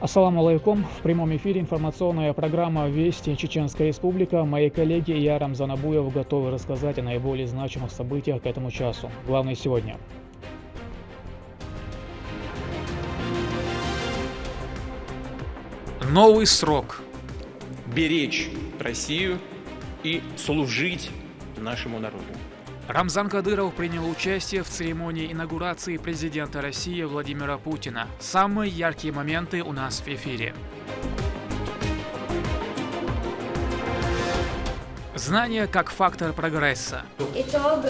Ассаламу алейкум. В прямом эфире информационная программа «Вести Чеченская Республика». Мои коллеги и я, Рамзан Абуев, готовы рассказать о наиболее значимых событиях к этому часу. Главное сегодня. Новый срок. Беречь Россию и служить нашему народу. Рамзан Кадыров принял участие в церемонии инаугурации президента России Владимира Путина. Самые яркие моменты у нас в эфире. Знание как фактор прогресса. Итог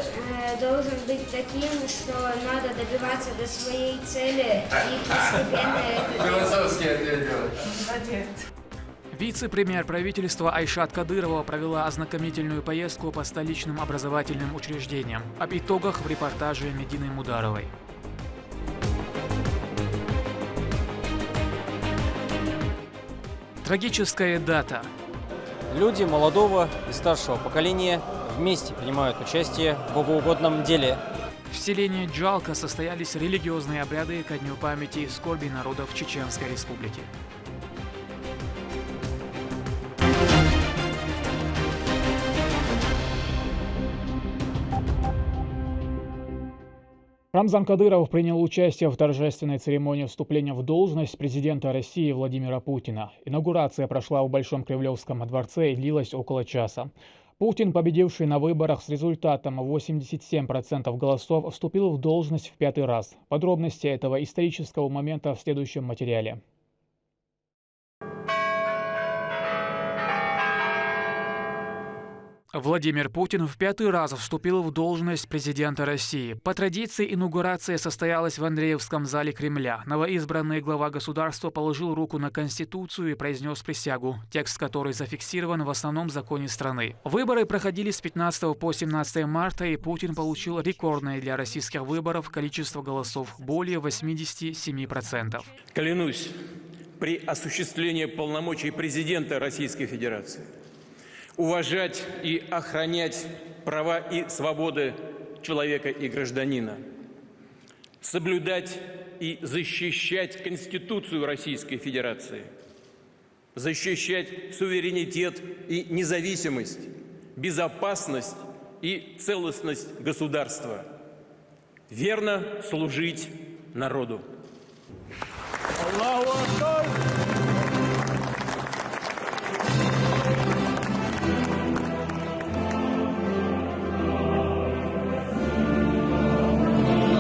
должен быть таким, что надо добиваться до своей цели и постепенно это делать. Вице-премьер правительства Айшат Кадырова провела ознакомительную поездку по столичным образовательным учреждениям. Об итогах в репортаже Медины Мударовой. Трагическая дата. Люди молодого и старшего поколения вместе принимают участие в богоугодном деле. В селении Джалка состоялись религиозные обряды ко дню памяти и скорби народов Чеченской Республики. Рамзан Кадыров принял участие в торжественной церемонии вступления в должность президента России Владимира Путина. Инаугурация прошла в Большом Кремлевском дворце и длилась около часа. Путин, победивший на выборах с результатом 87% голосов, вступил в должность в 5-й раз. Подробности этого исторического момента в следующем материале. Владимир Путин в 5-й раз вступил в должность президента России. По традиции инаугурация состоялась в Андреевском зале Кремля. Новоизбранный глава государства положил руку на Конституцию и произнес присягу, текст которой зафиксирован в основном законе страны. Выборы проходили с 15 по 17 марта, и Путин получил рекордное для российских выборов количество голосов – более 87%. Клянусь при осуществлении полномочий президента Российской Федерации уважать и охранять права и свободы человека и гражданина, соблюдать и защищать Конституцию Российской Федерации, защищать суверенитет и независимость, безопасность и целостность государства, верно служить народу. Аллаху Акбар!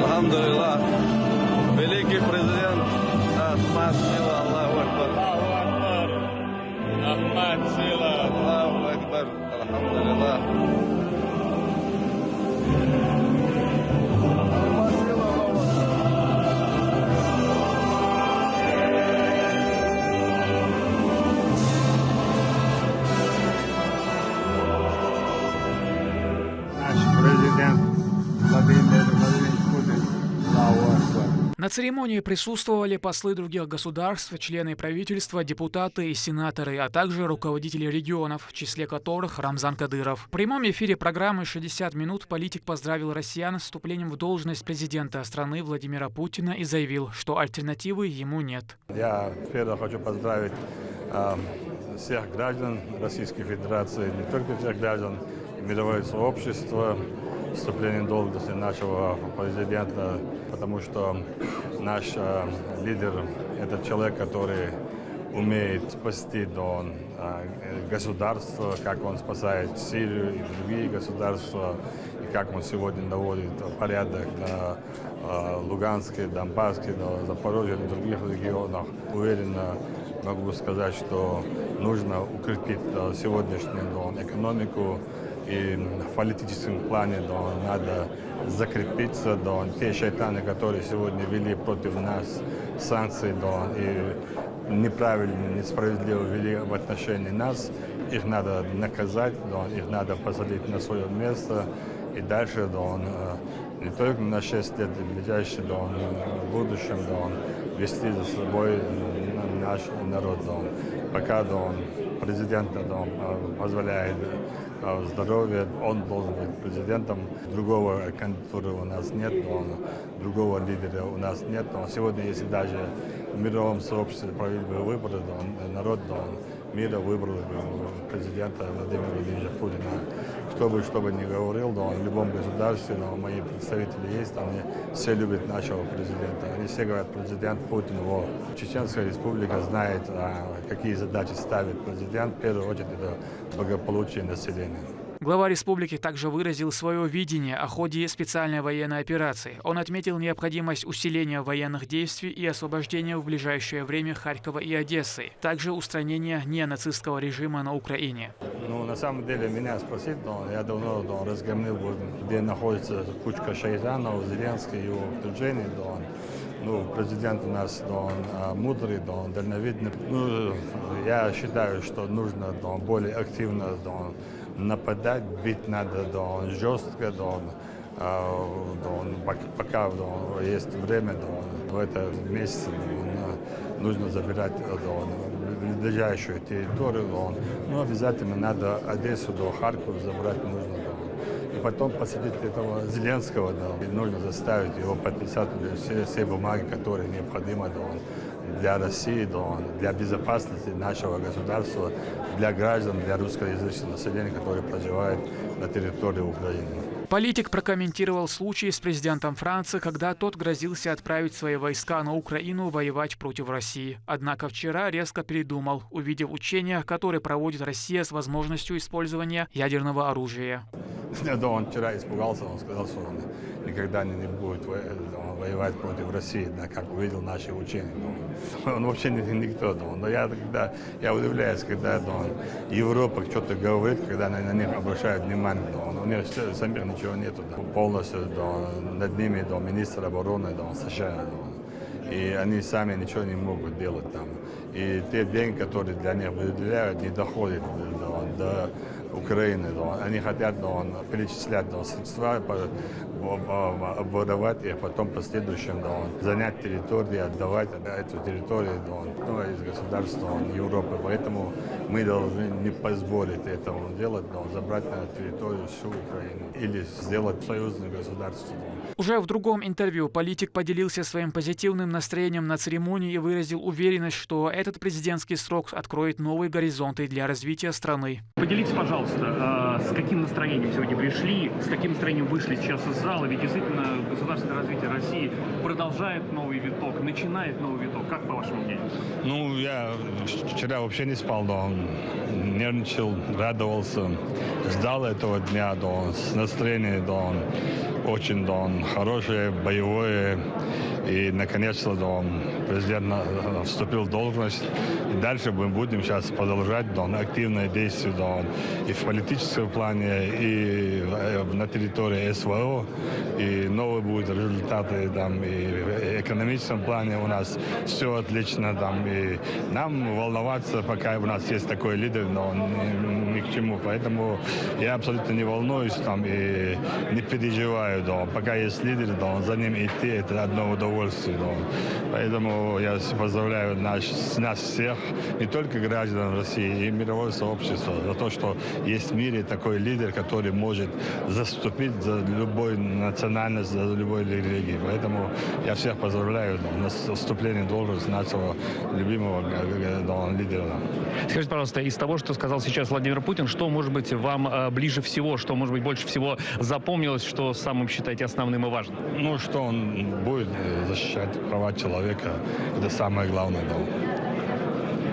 Алхамдулиллах, великий президент, Ахмад Сила, Аллаху Акбар. Ахмад Сила, Аллаху Акбар, Алхамдулиллах. Наш президент Владимир Владимирович Путин. Аллаху Акбар. На церемонии присутствовали послы других государств, члены правительства, депутаты и сенаторы, а также руководители регионов, в числе которых Рамзан Кадыров. В прямом эфире программы «60 минут» политик поздравил россиян с вступлением в должность президента страны Владимира Путина и заявил, что альтернативы ему нет. Я первое хочу поздравить всех граждан Российской Федерации, не только всех граждан, мировое сообщество, вступление в должность нашего президента, потому что наш лидер – это человек, который умеет спасти государство, как он спасает Сирию и другие государства, и как он сегодня наводит порядок на Луганске, Донбасске, на Запорожье и других регионах. Уверенно могу сказать, что нужно укрепить сегодняшнюю экономику, и в политическом плане надо закрепиться, те шайтаны, которые сегодня ввели против нас санкции и неправильно, несправедливо ввели в отношении нас, их надо наказать, их надо посадить на свое место и дальше не только на 6 лет, в ближайшем будущем вести за собой наш народ. Пока президент позволяет здоровья. Он должен быть президентом. Другого кандидатуры у нас нет, другого лидера у нас нет. Но сегодня, если даже в мировом сообществе провели бы выборы, народ мира выбрал президента Владимира Владимировича Путина. Кто бы что бы ни говорил, в любом государстве, мои представители есть, они все любят нашего президента. Они все говорят, президент Путин, Чеченская республика знает, какие задачи ставит президент. В первую очередь, это благополучие населения. Глава республики также выразил свое видение о ходе специальной военной операции. Он отметил необходимость усиления военных действий и освобождения в ближайшее время Харькова и Одессы, также устранения ненацистского режима на Украине. На самом деле, меня спросить, я давно разгромил, где находится кучка шайтанов, Зеленский, его окружение. Президент у нас мудрый, дальновидный. Я считаю, что нужно более активно нападать, бить надо жестко, пока есть время, в этом месяце нужно забирать ближайшую территорию, обязательно надо Одессу до Харькова забрать нужно. И потом посадить этого Зеленского, нужно заставить его подписать все бумаги, которые необходимы для России, для безопасности нашего государства, для граждан, для русскоязычного населения, которые проживают на территории Украины. Политик прокомментировал случай с президентом Франции, когда тот грозился отправить свои войска на Украину воевать против России. Однако вчера резко передумал, увидев учения, которые проводит Россия с возможностью использования ядерного оружия. Он вчера испугался, он сказал, что он никогда не будет воевать против России, как увидел наши учения. Он вообще никто. Но я удивляюсь, когда Европа что-то говорит, когда на них обращают внимание. У них самих ничего нету. Полностью над ними министр обороны США. И они сами ничего не могут делать там. И те деньги, которые для них выделяют, не доходят до Украины. Они хотят перечислять средства, обворовать их, потом в последующем занять территорию, отдавать эту территорию из государства Европы. Поэтому мы должны не позволить этому делать, забрать на территорию всю Украину или сделать союзное государство. Уже в другом интервью политик поделился своим позитивным настроением на церемонии и выразил уверенность, что этот президентский срок откроет новые горизонты для развития страны. Поделитесь, пожалуйста, с каким настроением сегодня пришли, с каким настроением вышли сейчас из зала, ведь действительно государственное развитие России продолжает новый виток, начинает новый виток. Как по вашему мнению? Я вчера вообще не спал, нервничал, радовался, ждал этого дня, с настроением, очень хорошее, боевое. И, наконец-то, президент вступил в должность. И дальше мы будем сейчас продолжать активные действия и в политическом плане, и на территории СВО. И новые будут результаты, и в экономическом плане у нас все отлично. И нам волноваться, пока у нас есть такой лидер, ни к чему. Поэтому я абсолютно не волнуюсь и не переживаю. Пока есть лидер, за ним идти, это одно удовольствие. Поэтому я поздравляю нас всех, не только граждан России, и мировое сообщество, за то, что есть в мире такой лидер, который может заступить за любую национальность, за любой религии. Поэтому я всех поздравляю с вступлением в должность нашего любимого лидера. Скажите, пожалуйста, из того, что сказал сейчас Владимир Путин, что, может быть, вам ближе всего, что, может быть, больше всего запомнилось, что самым считаете основным и важным? Что он будет защищать права человека. Это самое главное.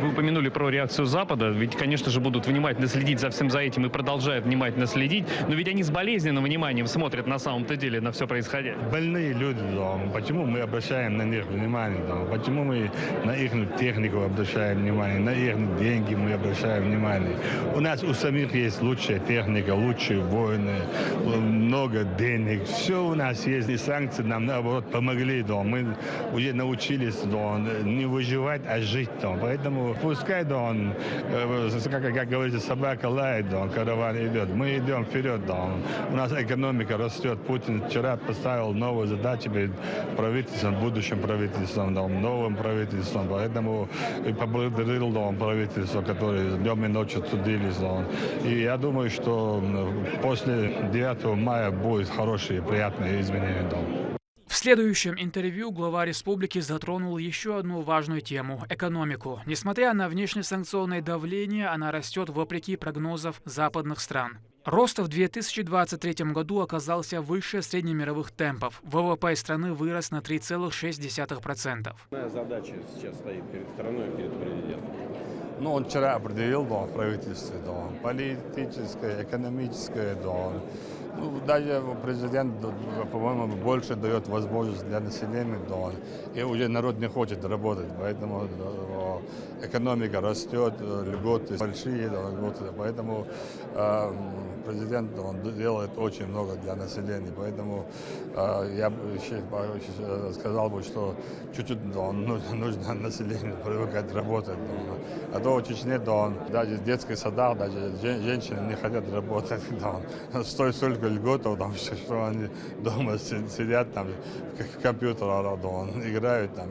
Вы упомянули про реакцию Запада, ведь, конечно же, будут внимательно следить за всем за этим и продолжают внимательно следить, но ведь они с болезненным вниманием смотрят на самом-то деле на все происходящее. Больные люди, почему мы обращаем на них внимание, почему мы на их технику обращаем внимание, на их деньги мы обращаем внимание. У нас у самих есть лучшая техника, лучшие воины, много денег, все у нас есть, и санкции нам, наоборот, помогли, мы уже научились не выживать, а жить, поэтому пускай, да, он, как говорится, собака лает, да, караван идет. Мы идем вперед, да. У нас экономика растет. Путин вчера поставил новые задачи перед правительством, будущим правительством, да, новым правительством. Поэтому и поблагодарил, да, правительство, которое днем и ночью трудились. Да. И я думаю, что после 9 мая будут хорошие, приятные изменения. Да. В следующем интервью глава республики затронул еще одну важную тему – экономику. Несмотря на внешнесанкционное давление, она растет вопреки прогнозов западных стран. Рост в 2023 году оказался выше среднемировых темпов. ВВП страны вырос на 3,6%. Задача сейчас стоит перед страной, перед президентом. Ну, он вчера определил, да, в правительстве, да, политическое, экономическое, да. Ну, даже президент, по-моему, больше дает возможность для населения, да, и уже народ не хочет работать, поэтому да, экономика растет, льготы большие, да, льготы, поэтому президент, он делает очень много для населения, поэтому я бы сказал бы, что чуть-чуть, да, нужно населению привыкать работать, да. А то в Чечне, да, даже в детских садах, даже женщины не хотят работать, да, столько льготов, там, что они дома сидят, там, в компьютере, да, играют там,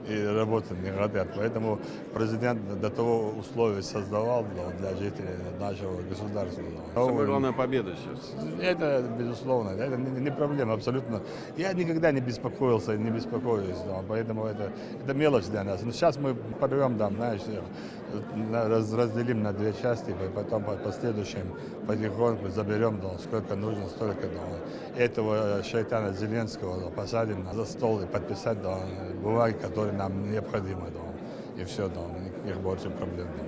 и работать не хотят. Поэтому президент до того условия создавал, да, для жителей нашего государства. Да. Самая главная победа сейчас. Это, безусловно, это не проблема абсолютно. Я никогда не беспокоился, не беспокоюсь, да, поэтому это мелочь для нас. Но сейчас мы порвем, да, знаешь, разделим на две части, и потом по последующим потихоньку заберем, да, сколько нужно, столько, да. Этого шайтана Зеленского, да, посадим за стол и подписать, да, бумаги, которые нам необходимы, да. И все, да, никаких больше проблем. Да.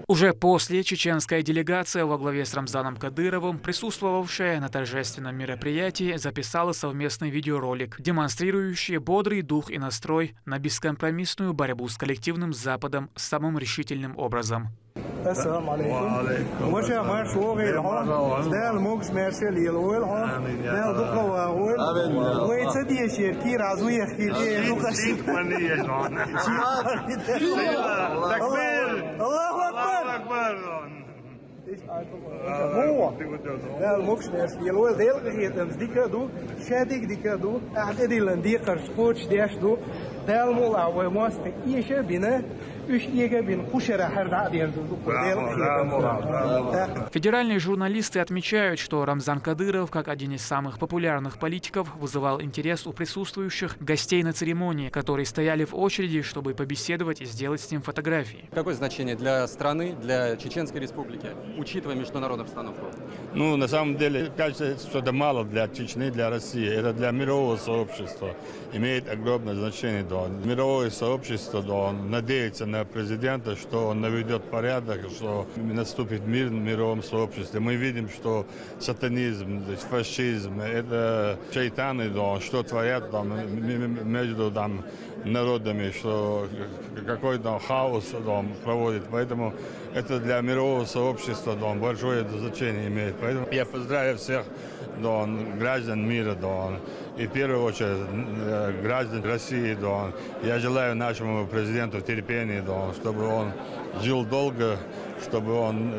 Уже после чеченская делегация во главе с Рамзаном Кадыровым, присутствовавшая на торжественном мероприятии, записала совместный видеоролик, демонстрирующий бодрый дух и настрой на бескомпромиссную борьбу с коллективным Западом самым решительным образом. السلام عليكم. مشا مش وغير هون ده الموج ماشي ليلول هون ده دوكا وهول ويتسدي شركي رازو يخيلي دوكا شيخمانية جون تكبير الله أكبر هو ده الموج ماشي ليلول ده الغيتمز ديكا دو شاديك ديكا دو أعدادي لندي قرشكوش ديش دو ده المولع ومواستك إيشا بنا Федеральные журналисты отмечают, что Рамзан Кадыров, как один из самых популярных политиков, вызывал интерес у присутствующих гостей на церемонии, которые стояли в очереди, чтобы побеседовать и сделать с ним фотографии. Какое значение для страны, для Чеченской Республики, учитывая международную обстановку? Ну, на самом деле, кажется, что это мало для Чечни, для России. Это для мирового сообщества имеет огромное значение. Да. Мировое сообщество, да, надеется на президента, что он наведет порядок, что наступит мир в мировом сообществе. Мы видим, что сатанизм, фашизм, это шайтаны, да, что творят там, между там, народами, что какой-то хаос да, проводит. Поэтому это для мирового сообщества да, большое значение имеет. Поэтому я поздравляю всех да, граждан мира, да, и в первую очередь граждан России. Да. Я желаю нашему президенту терпения, да, чтобы он жил долго, чтобы он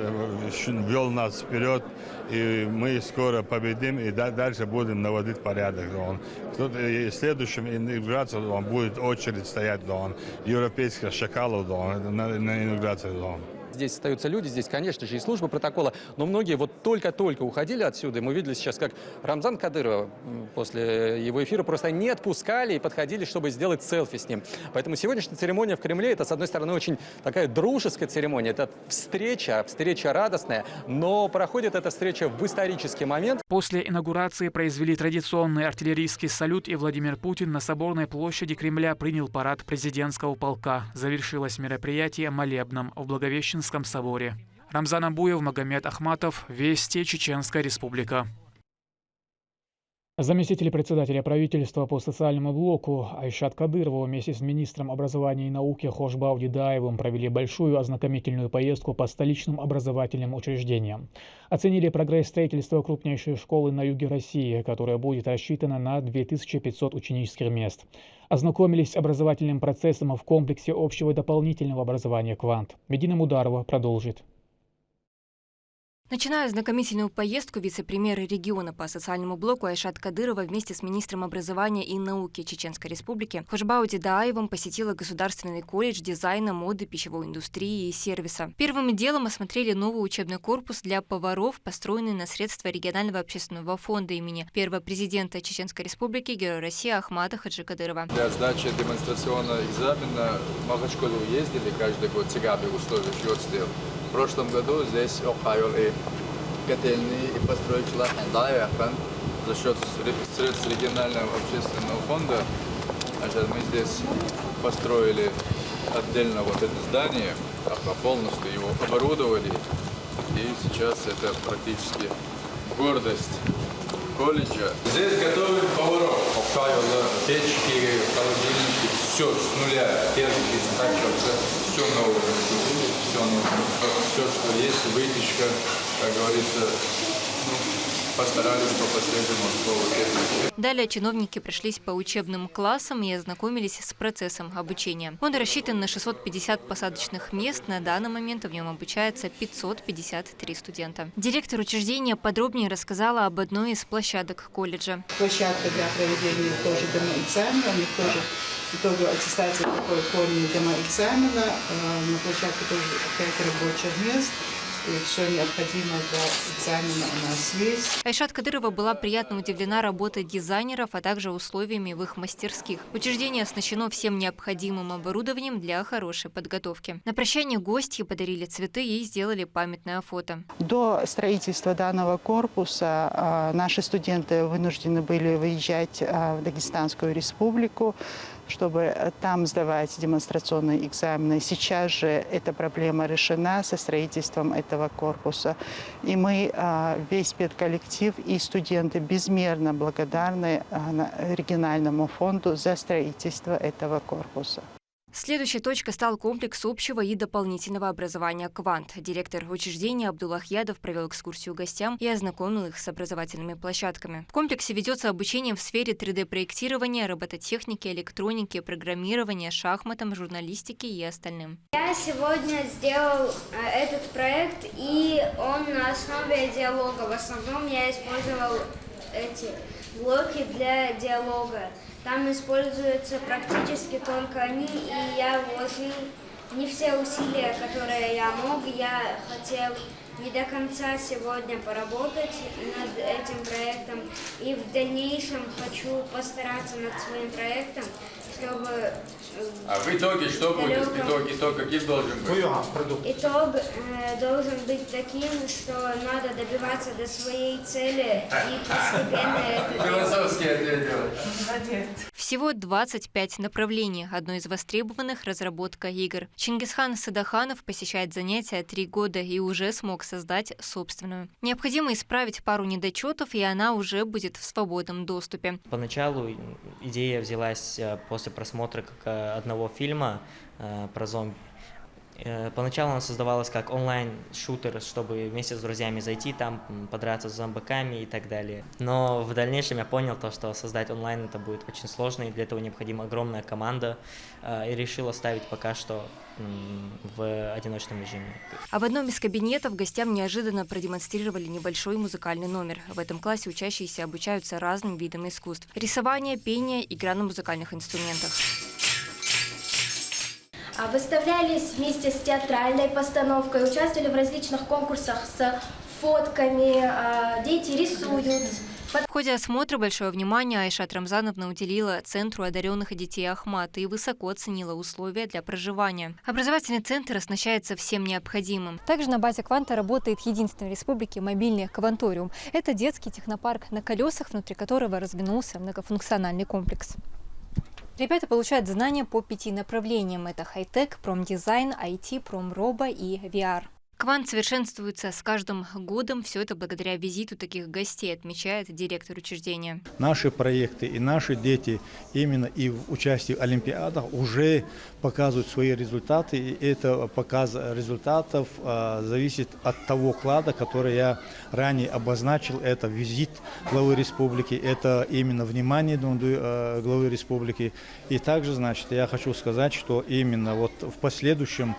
вел нас вперед, и мы скоро победим, и дальше будем наводить порядок. Да. И следующим инаугурацией будет очередь стоять, да, европейских шакалов да, на инаугурацию. Да. Здесь остаются люди, здесь, конечно же, и служба протокола, но многие вот только-только уходили отсюда, и мы видели сейчас, как Рамзан Кадырова после его эфира просто не отпускали и подходили, чтобы сделать селфи с ним. Поэтому сегодняшняя церемония в Кремле, это, с одной стороны, очень такая дружеская церемония, это встреча радостная, но проходит эта встреча в исторический момент. После инаугурации произвели традиционный артиллерийский салют, и Владимир Путин на Соборной площади Кремля принял парад президентского полка. Завершилось мероприятие молебном в Благовещенском соборе. Рамзан Абуев, Магомед Ахматов, Вести, Чеченская Республика. Заместитель председателя правительства по социальному блоку Айшат Кадырова вместе с министром образования и науки Хошбау Дидаевым провели большую ознакомительную поездку по столичным образовательным учреждениям. Оценили прогресс строительства крупнейшей школы на юге России, которая будет рассчитана на 2500 ученических мест. Ознакомились с образовательным процессом в комплексе общего и дополнительного образования «Квант». Медина Мударова продолжит. Начиная знакомительную поездку, вице-премьер региона по социальному блоку Айшат Кадырова вместе с министром образования и науки Чеченской Республики Хошбау Дидаевым посетила Государственный колледж дизайна, моды, пищевой индустрии и сервиса. Первым делом осмотрели новый учебный корпус для поваров, построенный на средства регионального общественного фонда имени первого президента Чеченской Республики, Героя России Ахмата Хаджи Кадырова. Для сдачи демонстрационного экзамена в Махачкалу ездили каждый год, Цигабе условия счет сделал. В прошлом году здесь Охайол и котельные и построила за счет средств регионального общественного фонда. Мы здесь построили отдельно вот это здание, полностью его оборудовали. И сейчас это практически гордость колледжа. Здесь готовят поваров. Печки, холодильники, все с нуля. Термики, так все новое. Все новое. Все, что есть, выпечка, как говорится, постарались по последнему слову. Далее чиновники пришлись по учебным классам и ознакомились с процессом обучения. Он рассчитан на 650 посадочных мест. На данный момент в нем обучается 553 студента. Директор учреждения подробнее рассказала об одной из площадок колледжа. Площадка для проведения тоже демоэкзамена. У них тоже итоговая аттестация проходит в форме демоэкзамена. На площадке тоже 5 рабочих мест. И все необходимое для экзамена у нас есть. Айшат Кадырова была приятно удивлена работой дизайнеров, а также условиями в их мастерских. Учреждение оснащено всем необходимым оборудованием для хорошей подготовки. На прощание гости подарили цветы и сделали памятное фото. До строительства данного корпуса наши студенты вынуждены были выезжать в Дагестанскую республику, чтобы там сдавать демонстрационные экзамены. Сейчас же эта проблема решена со строительством этого корпуса. И мы, весь педколлектив и студенты безмерно благодарны региональному фонду за строительство этого корпуса. Следующей точкой стал комплекс общего и дополнительного образования «Квант». Директор учреждения Абдул Ахьядов провел экскурсию гостям и ознакомил их с образовательными площадками. В комплексе ведется обучение в сфере 3D-проектирования, робототехники, электроники, программирования, шахматам, журналистики и остальным. Я сегодня сделал этот проект, и он на основе диалога. В основном я использовал эти блоки для диалога. Там используются практически только они, и я вложил не все усилия, которые я мог. Я хотел не до конца сегодня поработать над этим проектом, и в дальнейшем хочу постараться над своим проектом, чтобы... А в итоге что будет? Итог каким должен быть? Итог должен быть таким, что надо добиваться до своей цели и постепенно это Философский ответ делать. Всего 25 направлений. Одно из востребованных – разработка игр. Чингисхан Садаханов посещает занятия 3 года и уже смог создать собственную. Необходимо исправить пару недочетов, и она уже будет в свободном доступе. Поначалу идея взялась после просмотра одного фильма про зомби. Поначалу она создавалась как онлайн-шутер, чтобы вместе с друзьями зайти там, подраться с зомбаками и так далее. Но в дальнейшем я понял, что создать онлайн это будет очень сложно, и для этого необходима огромная команда, и решил оставить пока что в одиночном режиме. А в одном из кабинетов гостям неожиданно продемонстрировали небольшой музыкальный номер. В этом классе учащиеся обучаются разным видам искусств: рисование, пение, игра на музыкальных инструментах. Выставлялись вместе с театральной постановкой, участвовали в различных конкурсах с фотками, дети рисуют. В ходе осмотра большое внимание Айшат Рамзановна уделила Центру одаренных детей Ахмат и высоко оценила условия для проживания. Образовательный центр оснащается всем необходимым. Также на базе «Кванта» работает единственный в республике мобильный «Кванториум». Это детский технопарк на колесах, внутри которого развернулся многофункциональный комплекс. Ребята получают знания по 5 направлениям. Это хай-тек, промдизайн, IT, промробо и VR. Квант совершенствуется с каждым годом. Все это благодаря визиту таких гостей, отмечает директор учреждения. Наши проекты и наши дети именно и в участии в Олимпиадах уже показывают свои результаты. И это показ результатов зависит от того вклада, который я ранее обозначил. Это визит главы республики, это именно внимание главы республики. И также, значит, я хочу сказать, что именно вот в последующем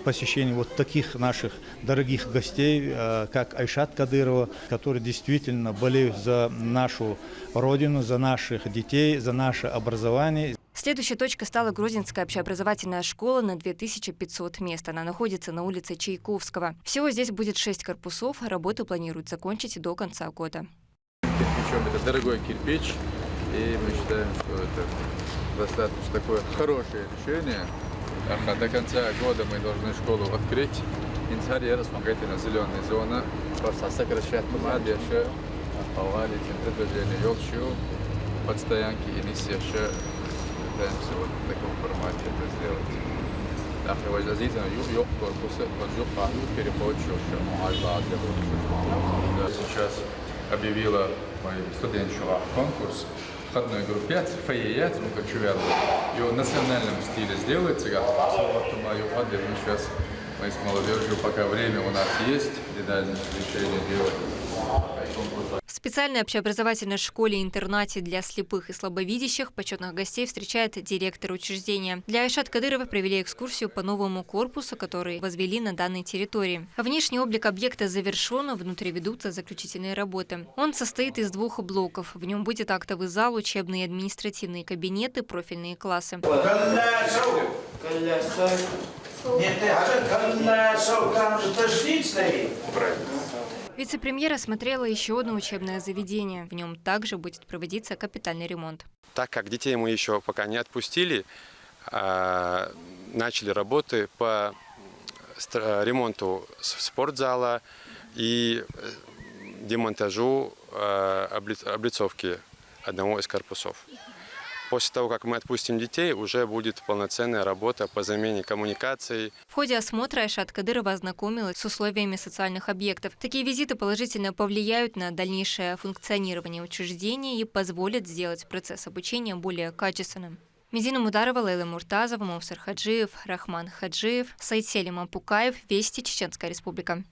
посещении вот таких наших дорогих гостей, как Айшат Кадырова, которые действительно болеют за нашу родину, за наших детей, за наше образование. Следующей точкой стала Грозинская общеобразовательная школа на 2500 мест. Она находится на улице Чайковского. Всего здесь будет 6 корпусов. Работу планируют закончить до конца года. Кирпичом это дорогой кирпич, и мы считаем, что это достаточно такое хорошее решение. До конца года мы должны школу открыть. Интерьер смотрите на зеленая зона. Просто сокращать молодежь, повалить предложение елчу, подстоянки и несешь. Пытаемся вот в таком формате это сделать. Сейчас объявила студенческий конкурс. Входной группе фойеят, мы хочу вернуть. И в национальном стиле сделается, сейчас мы с молодежью, пока время у нас есть, и дальше решение делать. В специальной общеобразовательной школе-интернате для слепых и слабовидящих почетных гостей встречает директор учреждения. Для Айшат Кадыровой провели экскурсию по новому корпусу, который возвели на данной территории. Внешний облик объекта завершен, внутри ведутся заключительные работы. Он состоит из 2 блоков. В нем будет актовый зал, учебные и административные кабинеты, профильные классы. Вице-премьер осмотрела еще одно учебное заведение. В нем также будет проводиться капитальный ремонт. Так как детей мы еще пока не отпустили, начали работы по ремонту спортзала и демонтажу облицовки одного из корпусов. После того, как мы отпустим детей, уже будет полноценная работа по замене коммуникаций. В ходе осмотра Айшат Кадырова ознакомилась с условиями социальных объектов. Такие визиты положительно повлияют на дальнейшее функционирование учреждения и позволят сделать процесс обучения более качественным. Медина Мударова, Лейла Муртазова, Мовсар Хаджиев, Рахман Хаджиев, Саид Селим Ампукаев, Вести, Чеченская Республика.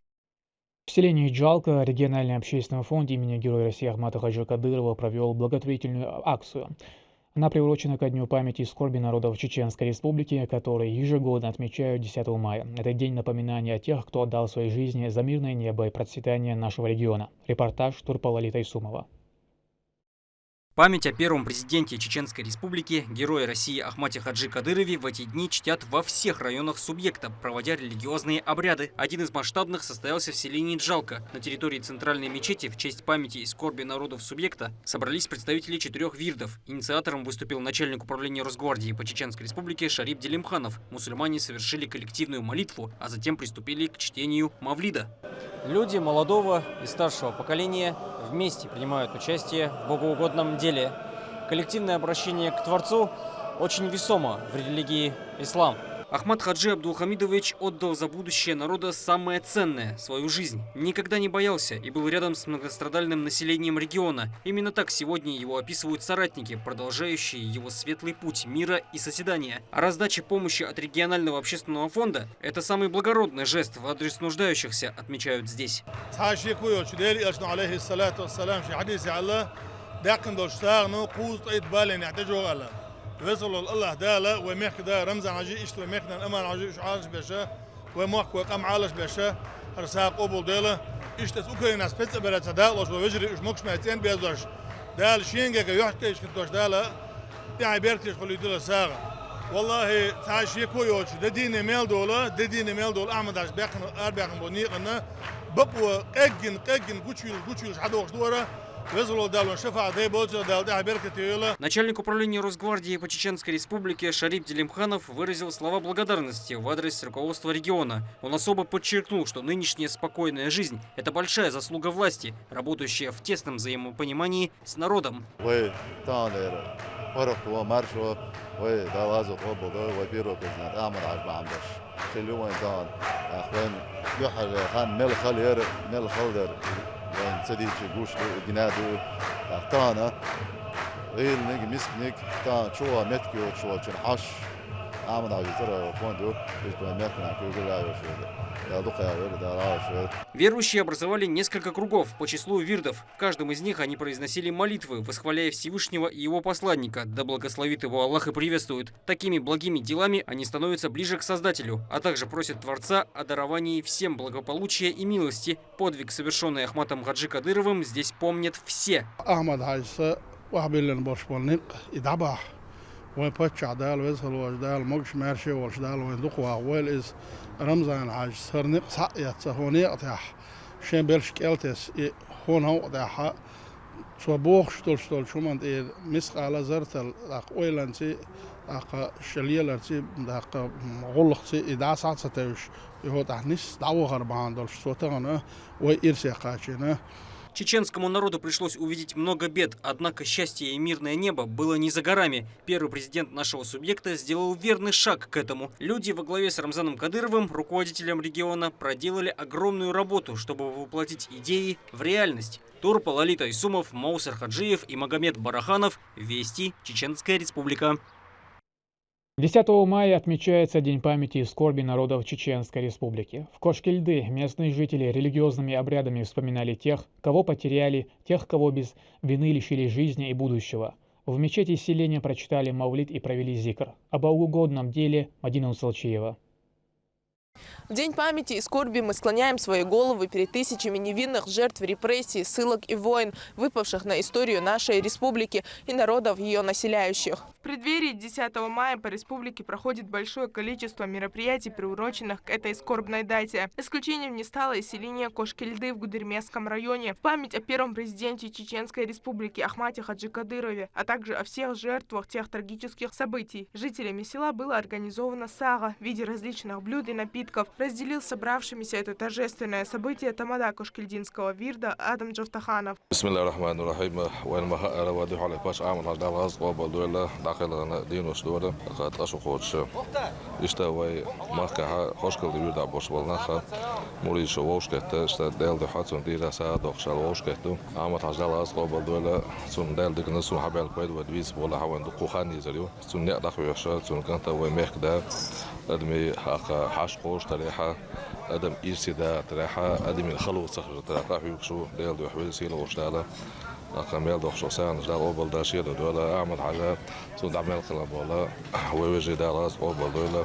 В селении Джалка региональный общественный фонд имени Героя России Ахмата Хаджи Кадырова провел благотворительную акцию. Она приурочена ко Дню памяти и скорби народов Чеченской Республики, который ежегодно отмечают 10 мая. Это день напоминания о тех, кто отдал свои жизни за мирное небо и процветание нашего региона. Репортаж Турпалали Тайсумова. Память о первом президенте Чеченской Республики, Герое России Ахмате Хаджи Кадырове в эти дни чтят во всех районах субъекта, проводя религиозные обряды. Один из масштабных состоялся в селении Джалка. На территории центральной мечети в честь памяти и скорби народов субъекта собрались представители 4 вирдов. Инициатором выступил начальник управления Росгвардии по Чеченской Республике Шарип Делимханов. Мусульмане совершили коллективную молитву, а затем приступили к чтению Мавлида. Люди молодого и старшего поколения вместе принимают участие в богоугодном деле. Коллективное обращение к Творцу очень весомо в религии ислам. Ахмат Хаджи Абдулхамидович отдал за будущее народа самое ценное – свою жизнь. Никогда не боялся и был рядом с многострадальным населением региона. Именно так сегодня его описывают соратники, продолжающие его светлый путь мира и созидания. А раздача помощи от регионального общественного фонда – это самый благородный жест в адрес нуждающихся, отмечают здесь. وصلوا الله دالا ومخ دا رمز عجي اشتري مخنا الأمان عجي عالش بشا ومخ وقام عالش بشا رساق أبو دالا اشتس أوكرين أسبت برات دالش ووجري إش مكش ماتين بيزوج دال شينجا يحكي إيش كنتوش دالا يعني بيرتيش خلي دالا ساغ والله تعيش يكويوش دديني ميل دولا أحمد عش بيخن أربعين بنيقنا بقوا قجن قوتشيل حدوش دورة. Начальник управления Росгвардии по Чеченской Республике Шарип Делимханов выразил слова благодарности в адрес руководства региона. Он особо подчеркнул, что нынешняя спокойная жизнь – это большая заслуга власти, работающая в тесном взаимопонимании с народом. فرق ومارشو وده غازو قبض وبيرو بزنات أعمل عجب عمدش خلوه إنسان أخوان يحل خان مل خلير مل خلدر وين سديد جوش جنادو تانا غير نيجي مسكنيك تا شو متكو شو تنحش أعمل عجب ترى وفوندو بيتوا متنا كوجلا وشو. Верующие образовали несколько кругов по числу вирдов. В каждом из них они произносили молитвы, восхваляя Всевышнего и его посланника, да благословит его Аллах и приветствует. Такими благими делами они становятся ближе к Создателю, а также просят Творца о даровании всем благополучия и милости. Подвиг, совершенный Ахматом Хаджи Кадыровым, здесь помнят все. وين بتشع دال ويزهل وجدال مقش مارشي وجدال وين دقوا ويل رمزان عاج سرنق سقيت هوني قطح شين بلش كالتس هون هو قطح صبوخ شتول شو من مسق على زرتل داق ويلانتي داق شليلرتي داق غلقتي إدا ساعة ستوش يهو تحنيس دعوة غربان دول شتوتانا ويرسي قاشينا. Чеченскому народу пришлось увидеть много бед, однако счастье и мирное небо было не за горами. Первый президент нашего субъекта сделал верный шаг к этому. Люди во главе с Рамзаном Кадыровым, руководителем региона, проделали огромную работу, чтобы воплотить идеи в реальность. Турпа, Лолита Исумов, Маусер Хаджиев и Магомед Бараханов. Вести. Чеченская республика. 10 мая отмечается День памяти и скорби народов Чеченской Республики. В Кошкильды местные жители религиозными обрядами вспоминали тех, кого потеряли, тех, кого без вины лишили жизни и будущего. В мечети селения прочитали мавлид и провели зикр. Об угодном деле Мадина Усалчиева. В День памяти и скорби мы склоняем свои головы перед тысячами невинных жертв репрессий, ссылок и войн, выпавших на историю нашей республики и народов ее населяющих. В преддверии 10 мая по республике проходит большое количество мероприятий, приуроченных к этой скорбной дате. Исключением не стало и селение Кошкильды в Гудермесском районе. В память о первом президенте Чеченской республики Ахмате Хаджи Кадырове, а также о всех жертвах тех трагических событий. Жителями села было организовано сага в виде различных блюд и напитков. Разделил с собравшимися это торжественное событие тамада кошкильдинского вирда Адам Джавтаханов. أدمي حاش قوش تريحة أدم إيرسي دا تريحة أدمي الخلو صخر تريحة يكشو ديل دو حويل سيلا وشتالا أقاميل دو خشو سان جدا أوبل دا شيلا دولا أعمل حاجات سون دعمل خلاب ولا ويجي دا راس أوبل دولا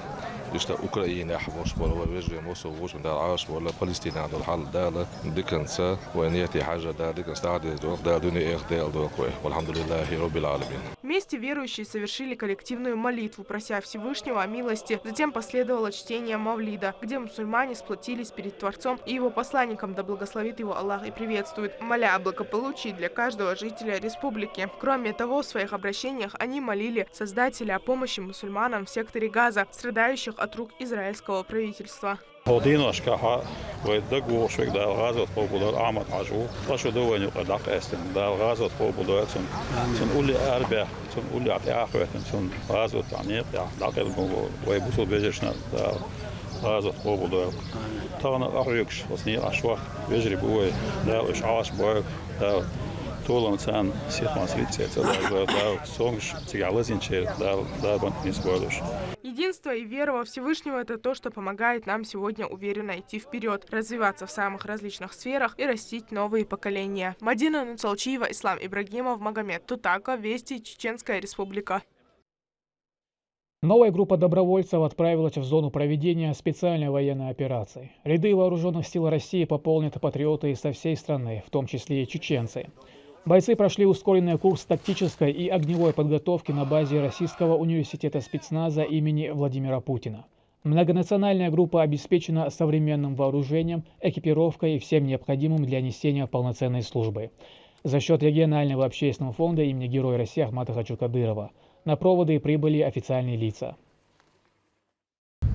يشتا أوكرانيا حبوش ولا ويجي موسو وش من دا عاش ولا فلسطين عند الحل دالا ديكنسا ونيتي حاجة دا ديكنس تعدي دا دوني إخ ديل دو كوي والحمد لله رب العالمين. Вместе верующие совершили коллективную молитву, прося Всевышнего о милости. Затем последовало чтение мавлида, где мусульмане сплотились перед Творцом и его посланником, да благословит его Аллах и приветствует, моля о благополучии для каждого жителя республики. Кроме того, в своих обращениях они молили Создателя о помощи мусульманам в секторе Газа, страдающих от рук израильского правительства. هودينوش كها ويدقوا شوي دا الغازات قبول عامت عجو طشوا دواني قدق استن دا الغازات قبول سن أولي أربع سن أولي عتي آخوة سن غازات عميق دقل قبول ويبوسوا بيجشنا دا غازات قبول تانا أحريكش وصنير عشوة بيجري بوي دا إشعاش بوي دا طول مثلا سيخ مصريت دا سونش تيجعلزين شيء دا بنت نسبولش. Единство и вера во Всевышнего – это то, что помогает нам сегодня уверенно идти вперед, развиваться в самых различных сферах и растить новые поколения. Мадина Нуцалчиева, Ислам Ибрагимов, Магомед Тутака, Вести, Чеченская Республика. Новая группа добровольцев отправилась в зону проведения специальной военной операции. Ряды вооруженных сил России пополнят патриоты со всей страны, в том числе и чеченцы. Бойцы прошли ускоренный курс тактической и огневой подготовки на базе Российского университета спецназа имени Владимира Путина. Многонациональная группа обеспечена современным вооружением, экипировкой и всем необходимым для несения полноценной службы. За счет регионального общественного фонда имени Героя России Ахмата Хаджи Кадырова на проводы прибыли официальные лица.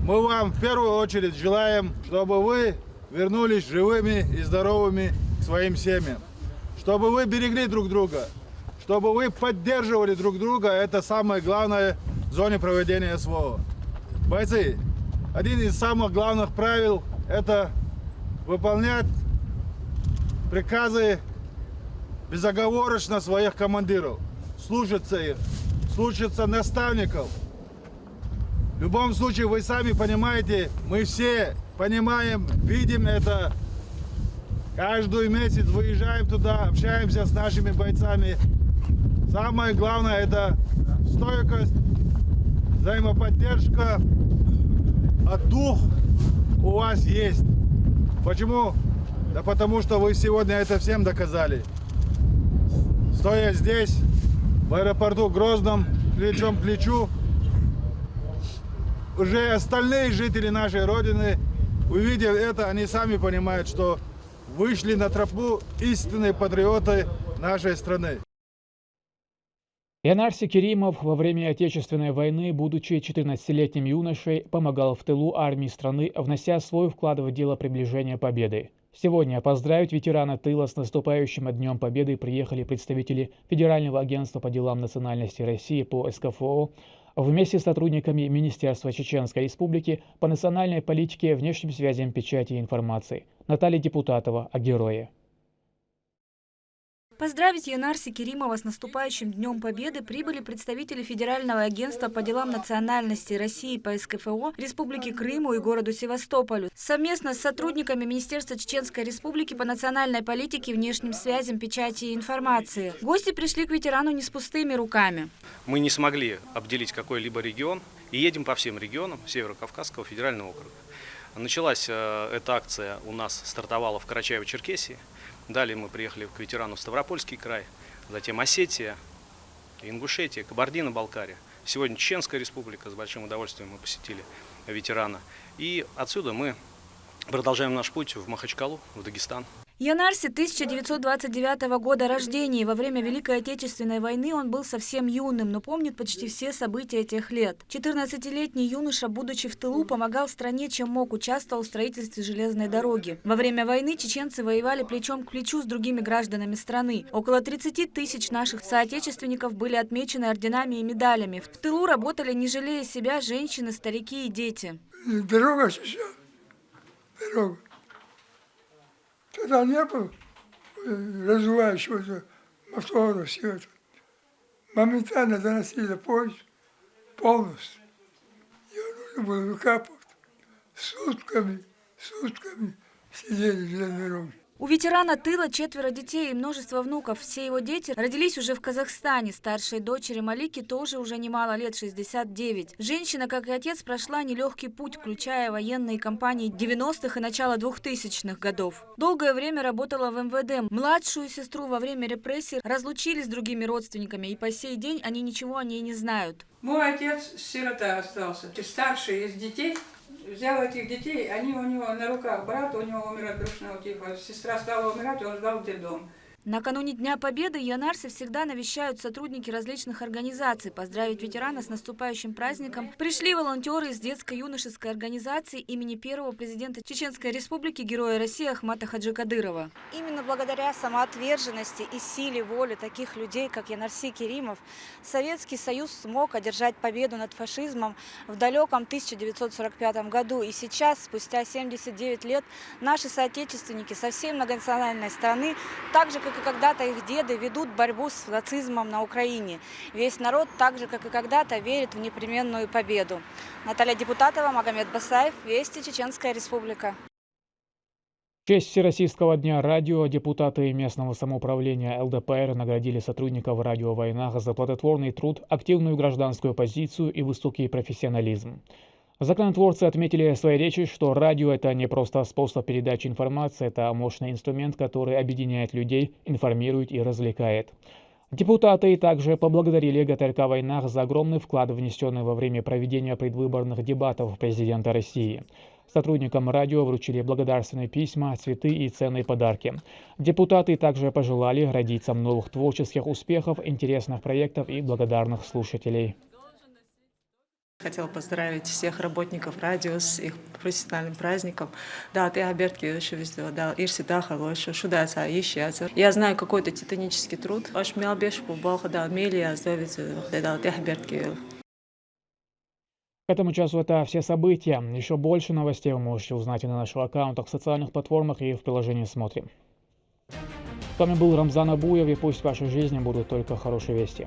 Мы вам в первую очередь желаем, чтобы вы вернулись живыми и здоровыми к своим семьям. Чтобы вы берегли друг друга, чтобы вы поддерживали друг друга. Это самое главное в зоне проведения СВО. Бойцы, один из самых главных правил – это выполнять приказы безоговорочно своих командиров, слушаться их, слушаться наставников. В любом случае, вы сами понимаете, мы все понимаем, видим это. Каждый месяц выезжаем туда, общаемся с нашими бойцами. Самое главное – это стойкость, взаимоподдержка, а дух у вас есть. Почему? Да потому что вы сегодня это всем доказали. Стоя здесь, в аэропорту Грозном, плечом к плечу, уже остальные жители нашей Родины, увидев это, они сами понимают, что вышли на тропу истинные патриоты нашей страны. Янарси Керимов во время Отечественной войны, будучи 14-летним юношей, помогал в тылу армии страны, внося свой вклад в дело приближения победы. Сегодня поздравить ветерана тыла с наступающим Днем Победы приехали представители Федерального агентства по делам национальности России по СКФО вместе с сотрудниками Министерства Чеченской Республики по национальной политике, внешним связям, печати и информации. Наталья Депутатова о герое. Поздравить Янарси Керимова с наступающим Днем Победы прибыли представители Федерального агентства по делам национальности России по СКФО, Республики Крыму и городу Севастополю. Совместно с сотрудниками Министерства Чеченской Республики по национальной политике, внешним связям, печати и информации. Гости пришли к ветерану не с пустыми руками. Мы не смогли обделить какой-либо регион и едем по всем регионам Северо-Кавказского федерального округа. Началась эта акция у нас, стартовала в Карачаево-Черкесии. Далее мы приехали к ветерану в Ставропольский край, затем Осетия, Ингушетия, Кабардино-Балкария. Сегодня Чеченская республика, с большим удовольствием мы посетили ветерана. И отсюда мы продолжаем наш путь в Махачкалу, в Дагестан. Янарси 1929 года рождения. Во время Великой Отечественной войны он был совсем юным, но помнит почти все события тех лет. 14-летний юноша, будучи в тылу, помогал стране, чем мог, участвовал в строительстве железной дороги. Во время войны чеченцы воевали плечом к плечу с другими гражданами страны. Около 30 тысяч наших соотечественников были отмечены орденами и медалями. В тылу работали, не жалея себя, женщины, старики и дети. Дорога сейчас. Дорога. Тогда не было развивающегося мотора, все это. Моментально заносили поезд полностью. Ее нужно было выкапывать. Сутками сидели в железной дороге. У ветерана тыла 4 детей и множество внуков. Все его дети родились уже в Казахстане. Старшей дочери Малики тоже уже немало лет, 69. Женщина, как и отец, прошла нелегкий путь, включая военные кампании 90-х и начала 2000-х годов. Долгое время работала в МВД. Младшую сестру во время репрессий разлучили с другими родственниками, и по сей день они ничего о ней не знают. Мой отец сирота остался. Старший из детей взял этих детей, они у него на руках, брат у него умер от брюшного тифа, сестра стала умирать, он сдал в детдом. Накануне Дня Победы Янарси всегда навещают сотрудники различных организаций. Поздравить ветерана с наступающим праздником пришли волонтеры из детско-юношеской организации имени первого президента Чеченской Республики, Героя России Ахмата Хаджи Кадырова. Именно благодаря самоотверженности и силе воли таких людей, как Янарси Керимов, Советский Союз смог одержать победу над фашизмом в далеком 1945 году. И сейчас, спустя 79 лет, наши соотечественники со всей многонациональной страны, так же, как и когда-то их деды, ведут борьбу с нацизмом на Украине. Весь народ, так же, как и когда-то, верит в непременную победу. Наталья Депутатова, Магомед Басаев, Вести, Чеченская Республика. В честь Всероссийского дня радио депутаты местного самоуправления ЛДПР наградили сотрудников радио «Войнах» за плодотворный труд, активную гражданскую позицию и высокий профессионализм. Законотворцы отметили в своей речи, что радио – это не просто способ передачи информации, это мощный инструмент, который объединяет людей, информирует и развлекает. Депутаты также поблагодарили ГТРК «Войнах» за огромный вклад, внесенный во время проведения предвыборных дебатов президента России. Сотрудникам радио вручили благодарственные письма, цветы и ценные подарки. Депутаты также пожелали родиться новых творческих успехов, интересных проектов и благодарных слушателей. Хотела поздравить всех работников радио с их профессиональным праздником. Да, ты обертки еще везде, да, ирси да, хорошо, шудаться, ищаться. Я знаю какой-то титанический труд. Аж мелбеш побалха, да, мелия, сдавится, да, ты обертки. К этому часу это все события. Еще больше новостей вы можете узнать и на наших аккаунтах, в социальных платформах и в приложении «Смотрим». С вами был Рамзан Абуев, и пусть в вашей жизни будут только хорошие вести.